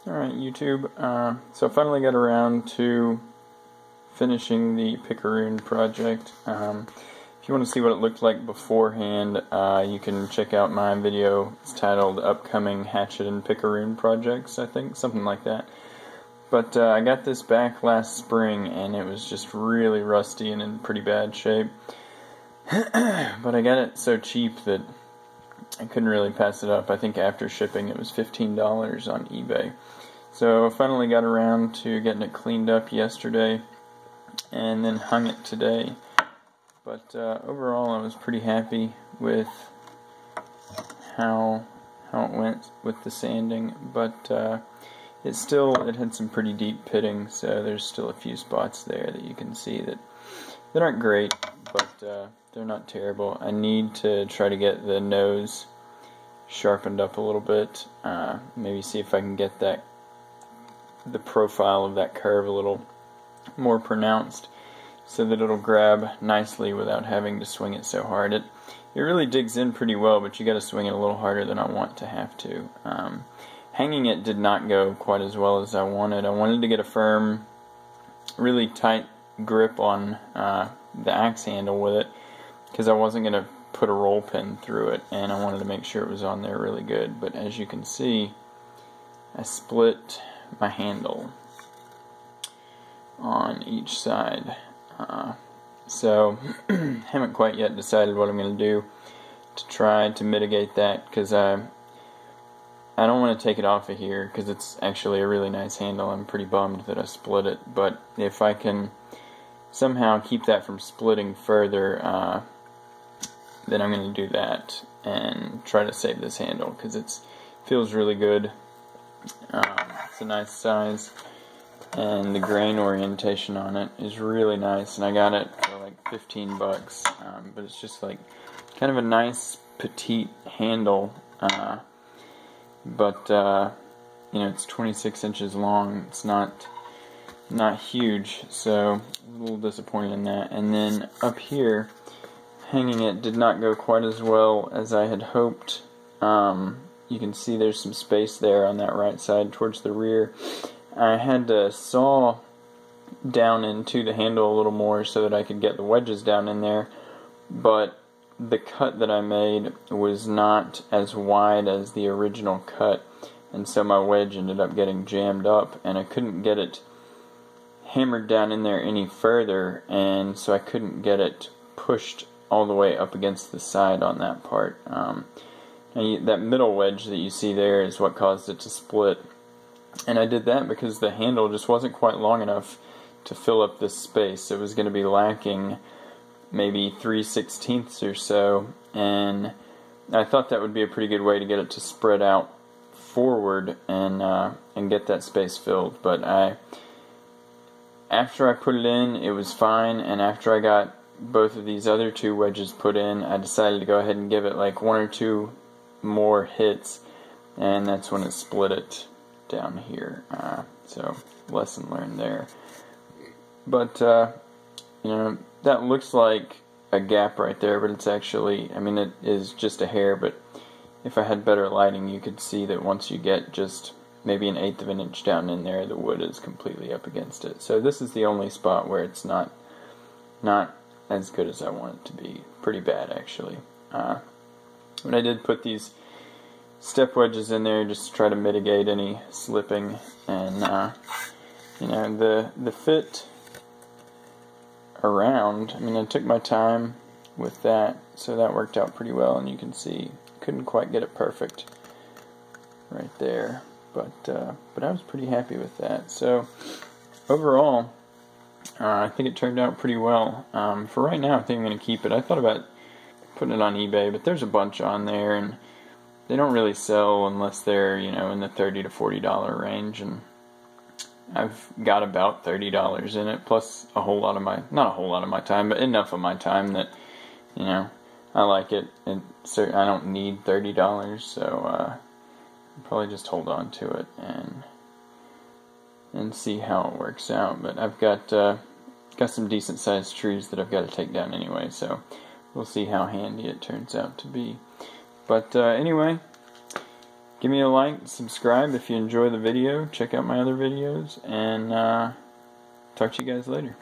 Alright, YouTube, so I finally got around to finishing the Pickeroon project. If you want to see what it looked like beforehand, you can check out my video. It's titled Upcoming Hatchet and Pickeroon Projects, I think, something like that. But I got this back last spring, and it was just really rusty and in pretty bad shape. But I got it so cheap that I couldn't really pass it up. I think after shipping it was $15 on eBay. So I finally got around to getting it cleaned up yesterday and then hung it today. But overall I was pretty happy with how it went with the sanding. But it had some pretty deep pitting, so there's still a few spots there that you can see that aren't great, but they're not terrible. I need to try to get the nose sharpened up a little bit. Maybe see if I can get the profile of that curve a little more pronounced so that it'll grab nicely without having to swing it so hard. It really digs in pretty well, but you got to swing it a little harder than I want to have to. Hanging it did not go quite as well as I wanted. I wanted to get a firm, really tight grip on the axe handle with it, because I wasn't going to put a roll pin through it, and I wanted to make sure it was on there really good. But as you can see, I split my handle on each side. So haven't quite yet decided what I'm going to do to try to mitigate that, because I don't want to take it off of here because it's actually a really nice handle. I'm pretty bummed that I split it, but if I can somehow keep that from splitting further, then I'm going to do that and try to save this handle, because it feels really good. It's a nice size, and the grain orientation on it is really nice, and I got it for like $15, but it's just like kind of a nice petite handle, but you know, it's 26 inches long. It's not huge, so a little disappointed in that. And then up here, hanging it did not go quite as well as I had hoped. You can see there's some space there on that right side towards the rear. I had to saw down into the handle a little more so that I could get the wedges down in there, but the cut that I made was not as wide as the original cut, and so my wedge ended up getting jammed up, and I couldn't get it hammered down in there any further, and so I couldn't get it pushed all the way up against the side on that part. And that middle wedge that you see there is what caused it to split, and I did that because the handle just wasn't quite long enough to fill up this space. It was going to be lacking maybe 3/16 or so, and I thought that would be a pretty good way to get it to spread out forward and get that space filled. But after I put it in, it was fine, and after I got both of these other two wedges put in, I decided to go ahead and give it like one or two more hits, and that's when it split it down here. So lesson learned there. But you know, that looks like a gap right there, but it's actually, I mean, it is just a hair, but if I had better lighting, you could see that once you get just maybe 1/8 of an inch down in there, the wood is completely up against it. So this is the only spot where it's not as good as I want it to be. Pretty bad, actually. But I did put these step wedges in there just to try to mitigate any slipping, and you know, the fit around, I mean, I took my time with that, so that worked out pretty well, and you can see couldn't quite get it perfect right there, but I was pretty happy with that. So overall, I think it turned out pretty well. For right now, I think I'm going to keep it. I thought about putting it on eBay, but there's a bunch on there, and they don't really sell unless they're, you know, in the $30 to $40 range, and I've got about $30 in it, plus a whole lot of my, not a whole lot of my time, but enough of my time that, you know, I like it. I don't need $30, so I'll probably just hold on to it and see how it works out. But I've got some decent sized trees that I've got to take down anyway, so we'll see how handy it turns out to be. But anyway, Give me a like, subscribe if you enjoy the video. Check out my other videos, and talk to you guys later.